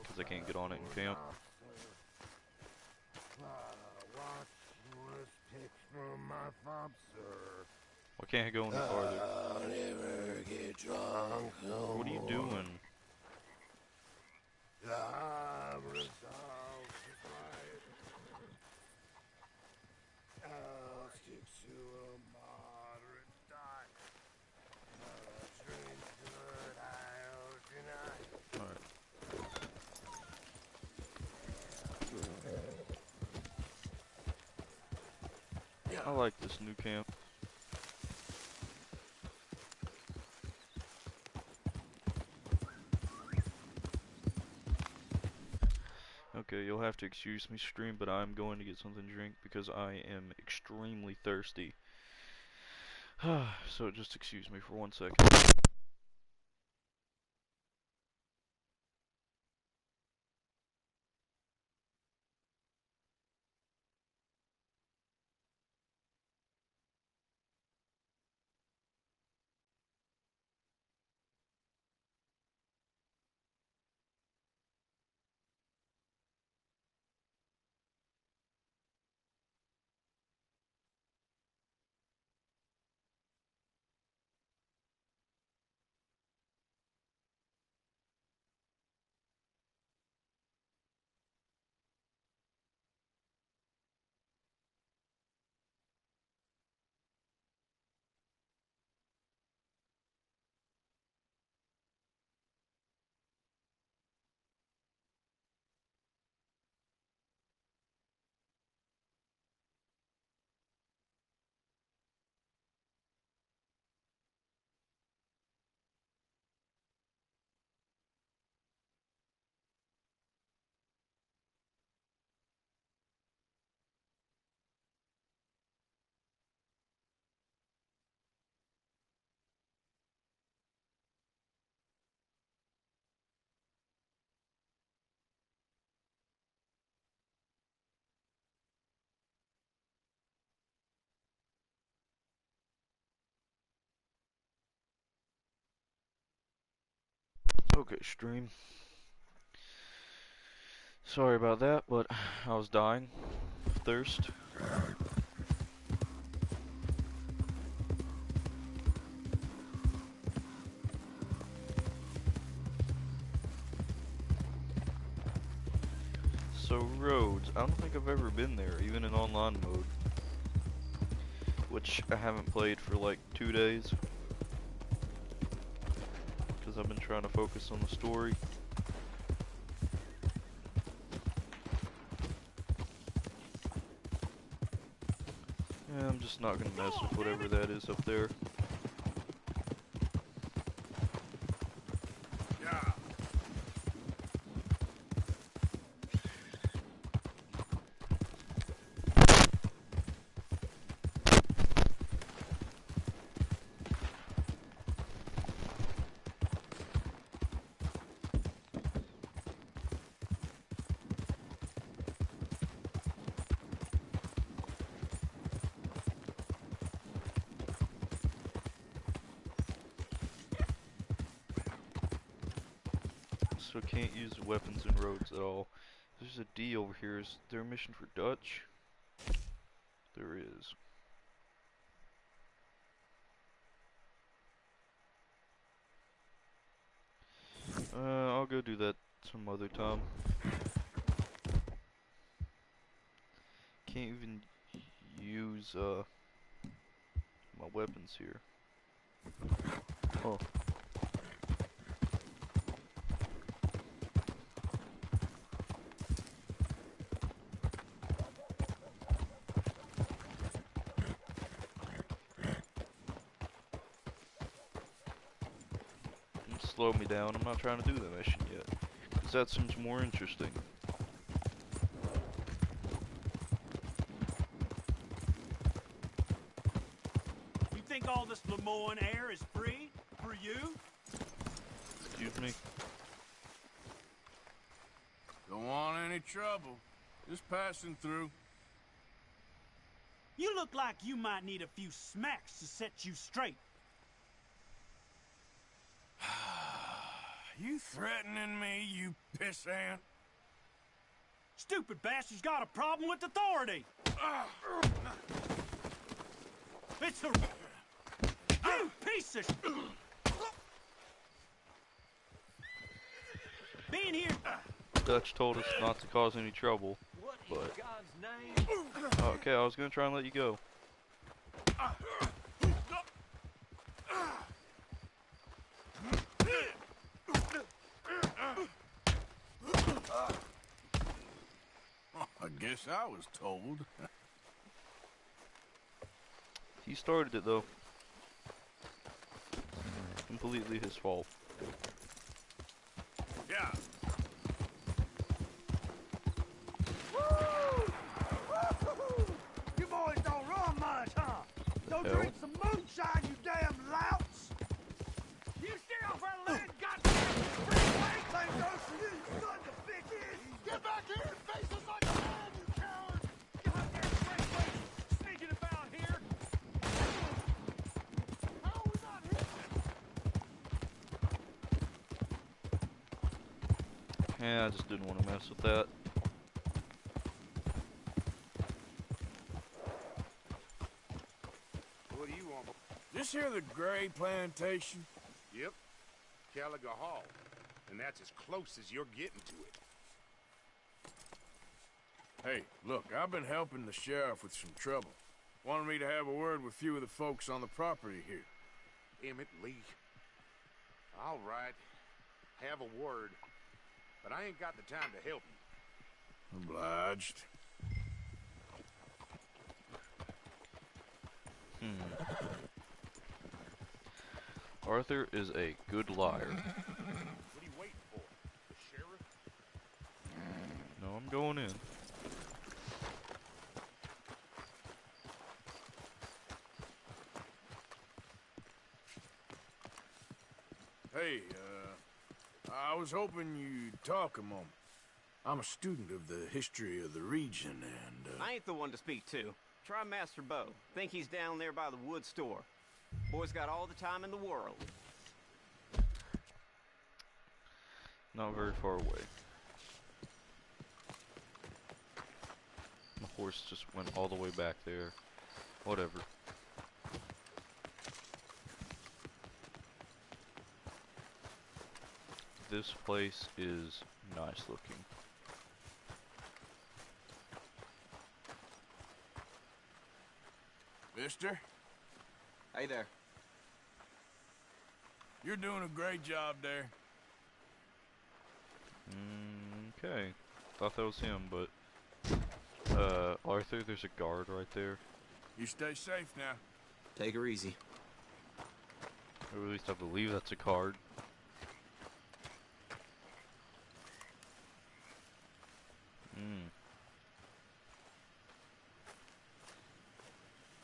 D: because I can't get on it in camp. Why can't I go any farther?
G: I'll never get drunk.
D: What are you doing?
G: I'm resolved to fight. I'll stick to a moderate diet. I'll drink good, I'll deny.
D: Alright. I like this new camp. Okay, you'll have to excuse me, stream, but I'm going to get something to drink because I am extremely thirsty. So just excuse me for 1 second. Okay, stream. Sorry about that, but I was dying of thirst. So Rhodes, I don't think I've ever been there, even in online mode. Which I haven't played for like 2 days. Because I've been trying to focus on the story. Yeah, I'm just not gonna mess with whatever that is up there. So can't use weapons in Rhodes at all. There's a D over here. Is there a mission for Dutch? There is. I'll go do that some other time. Can't even use my weapons here. Oh. Slow me down. I'm not trying to do the mission yet, because that seems more interesting.
Q: You think all this Lemoyne air is free for you?
D: Excuse me.
C: Don't want any trouble. Just passing through.
Q: You look like you might need a few smacks to set you straight.
C: You threatening me, you pissant?
Q: Stupid bastard's got a problem with authority. It's a... You piece of... Being here...
D: Dutch told us not to cause any trouble, but... Okay, I was gonna try and let you go.
C: I guess I was told.
D: He started it, though. Completely his fault.
C: Yeah.
Q: You boys don't run much, huh? Don't drink some moonshine, you damn louts! You stay off our land, goddamn freeway! Same goes for you, you sons of bitches! Get back here and face us like a man, you coward! Goddamn freeway sneaking about here! How are we not here?
D: Yeah, I just didn't want to mess with that.
L: What do you want?
C: This here the Gray Plantation?
L: Yep. Caliga Hall. And that's as close as you're getting to it.
C: Hey, look, I've been helping the sheriff with some trouble. Wanted me to have a word with a few of the folks on the property here.
L: Emmett Lee. All right. Have a word. But I ain't got the time to help you.
C: Obliged.
D: Arthur is a good liar.
L: What are you waiting for? The sheriff?
D: No, I'm going in.
C: Hey, I was hoping you'd talk a moment. I'm a student of the history of the region, and,
R: I ain't the one to speak to. Try Master Bo. Think he's down there by the wood store. Boy's got all the time in the world.
D: Not very far away. The horse just went all the way back there. Whatever. This place is nice looking.
C: Mister?
R: Hey there.
C: You're doing a great job there.
D: Okay. Thought that was him, but... Arthur, there's a guard right there.
C: You stay safe now.
R: Take her easy.
D: Or at least I believe that's a card.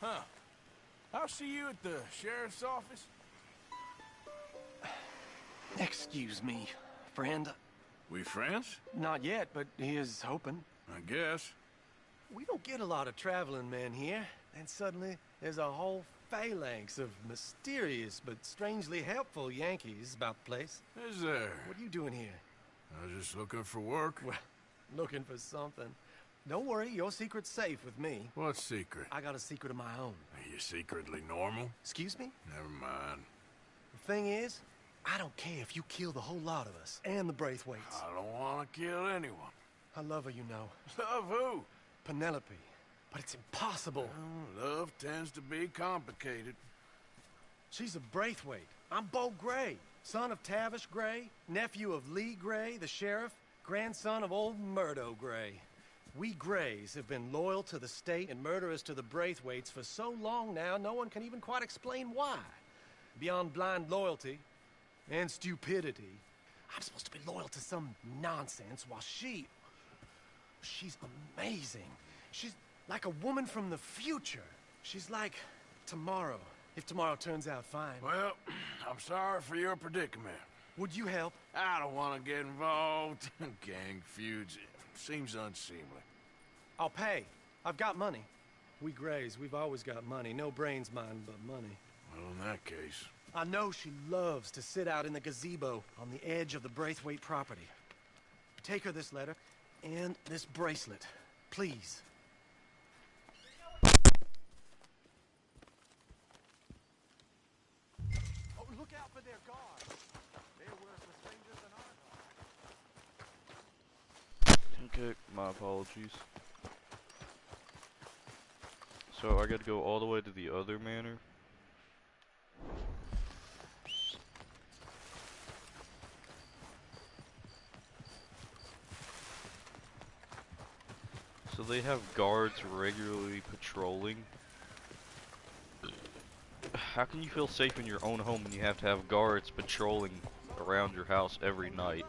C: Huh. I'll see you at the sheriff's office.
F: Excuse me, friend.
C: We friends?
F: Not yet, but he is hoping.
C: I guess.
F: We don't get a lot of traveling men here, and suddenly there's a whole phalanx of mysterious but strangely helpful Yankees about the place.
C: Is there?
F: What are you doing here?
C: I was just looking for work.
F: Well, looking for something. Don't worry, your secret's safe with me.
C: What secret?
F: I got a secret of my own.
C: Are you secretly normal?
F: Excuse me?
C: Never mind.
F: The thing is, I don't care if you kill the whole lot of us, and the Braithwaites.
C: I don't want to kill anyone.
F: I love her, you know.
C: Love who?
F: Penelope. But it's impossible.
C: Well, love tends to be complicated.
F: She's a Braithwaite. I'm Bo Gray, son of Tavish Gray, nephew of Lee Gray, the sheriff, grandson of old Murdo Gray. We Grays have been loyal to the state and murderous to the Braithwaites for so long now, no one can even quite explain why. Beyond blind loyalty and stupidity, I'm supposed to be loyal to some nonsense while she's amazing. She's like a woman from the future. She's like tomorrow, if tomorrow turns out fine.
C: Well, I'm sorry for your predicament.
S: Would you help?
C: I don't want to get involved. Gang feuds. Seems unseemly.
S: I'll pay. I've got money. We Grays, we've always got money. No brains, mine, but money.
C: Well, in that case...
S: I know she loves to sit out in the gazebo on the edge of the Braithwaite property. Take her this letter and this bracelet, please. Oh, look out for their guards. They're worse for strangers than our guards.
D: Okay, my apologies. So I gotta go all the way to the other manor. So they have guards regularly patrolling. How can you feel safe in your own home when you have to have guards patrolling around your house every night?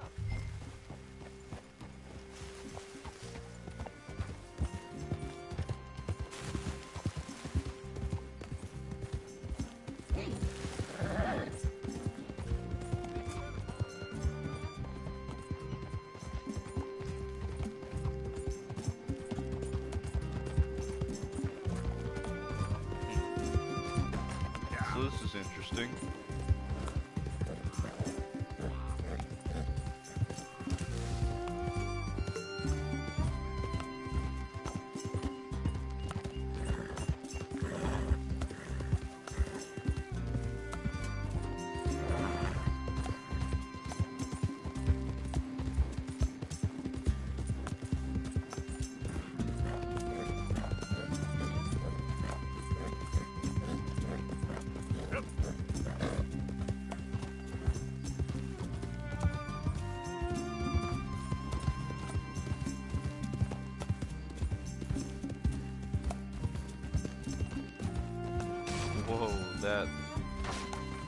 D: So this is interesting.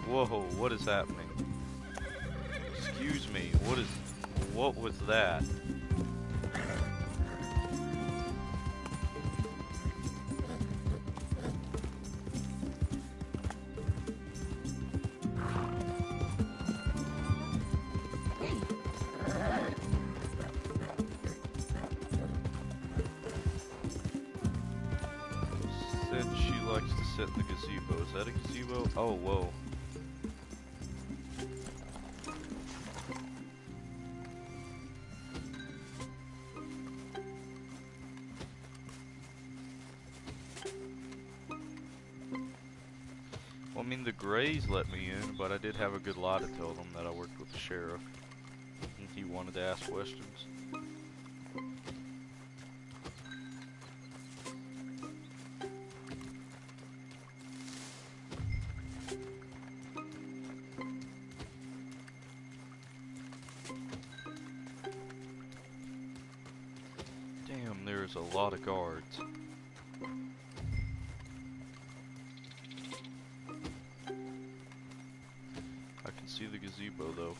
D: Whoa, what is happening? Excuse me, what was that? Said she likes to sit in the gazebo. Is that a gazebo? Oh, whoa. Well, I mean, the Grays let me in, but I did have a good lie to tell them that I worked with the sheriff. And he wanted to ask questions. Damn, there's a lot of guards. I can see the gazebo though.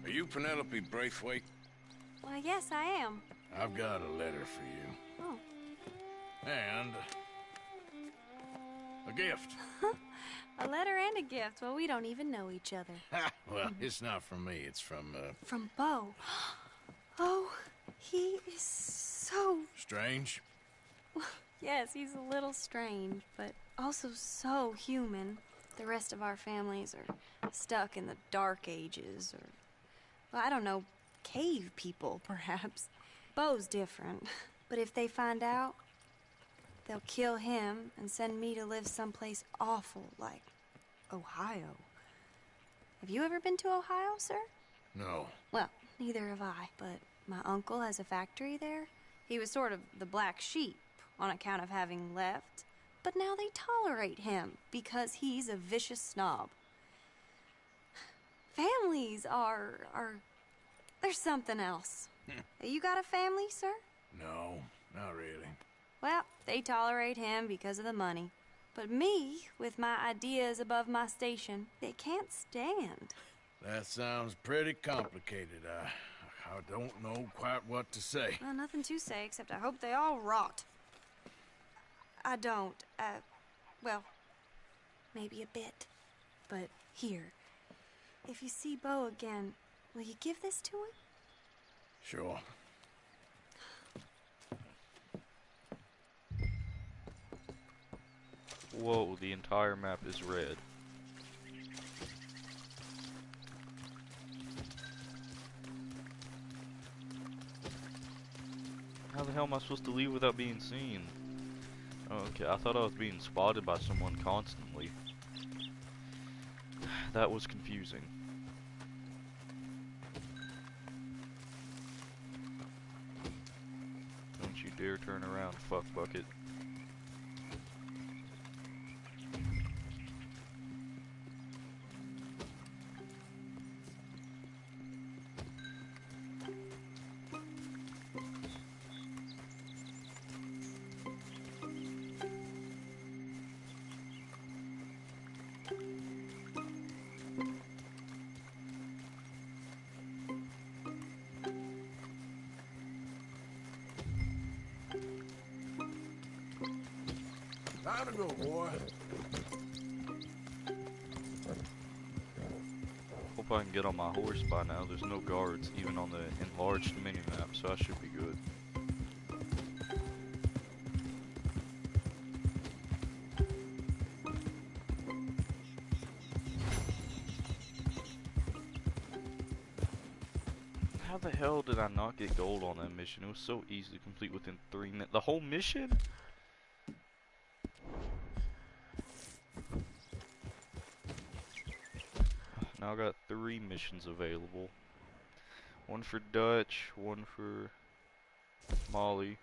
C: Are you Penelope Braithwaite?
H: Well, yes, I am.
C: I've got a letter for you.
H: Oh.
C: And a gift.
H: A letter and a gift. Well, we don't even know each other.
C: Well, it's not from me. It's from,
H: From Bo. Oh, he is so...
C: Strange?
H: Yes, he's a little strange, but also so human. The rest of our families are stuck in the Dark Ages, or... well, I don't know, cave people, perhaps. Bo's different. But if they find out, they'll kill him and send me to live someplace awful like Ohio. Have you ever been to Ohio, sir?
C: No.
H: Well, neither have I, but my uncle has a factory there. He was sort of the black sheep on account of having left, but now they tolerate him because he's a vicious snob. Families are there's something else. You got a family, sir?
C: No, not really.
H: Well, they tolerate him because of the money. But me, with my ideas above my station, they can't stand.
C: That sounds pretty complicated. I don't know quite what to say.
H: Well, nothing to say, except I hope they all rot. I don't, well, maybe a bit. But here, if you see Bo again, will you give this to him?
C: Sure.
D: Whoa, the entire map is red. How the hell am I supposed to leave without being seen? Okay, I thought I was being spotted by someone constantly. That was confusing. Don't you dare turn around, fuck bucket.
C: Time to go, boy.
D: Hope I can get on my horse by now. There's no guards, even on the enlarged mini-map, so I should be good. How the hell did I not get gold on that mission? It was so easy to complete within 3 minutes. The whole mission? Now I got 3 missions available. One for Dutch, one for Molly,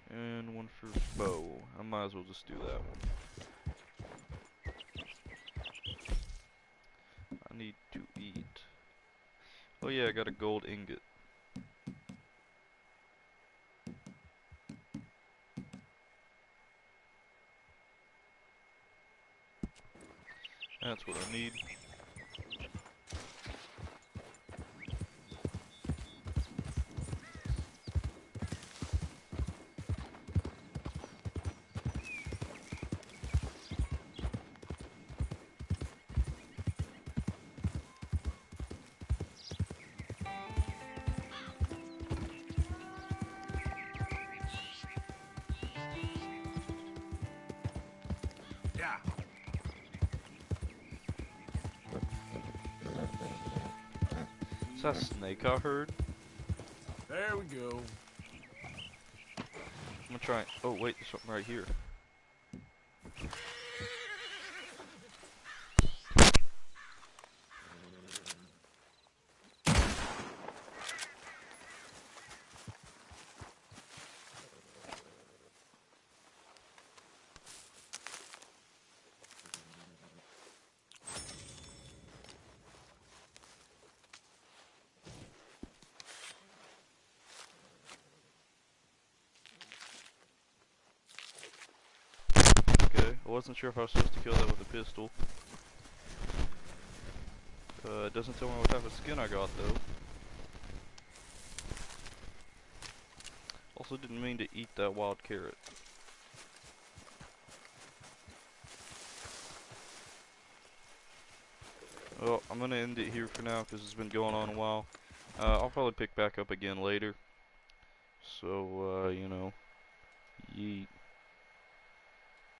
D: and one for Bo. I might as well just do that one. I need to eat. Oh yeah, I got a gold ingot. That's what I need.
C: Yeah.
D: Is that a snake I heard?
C: There we go.
D: I'm gonna try. Oh wait, there's something right here. Okay, I wasn't sure if I was supposed to kill that with a pistol. It doesn't tell me what type of skin I got though. Also didn't mean to eat that wild carrot. Well, I'm gonna end it here for now because it's been going on a while. I'll probably pick back up again later. So, you know, yeet.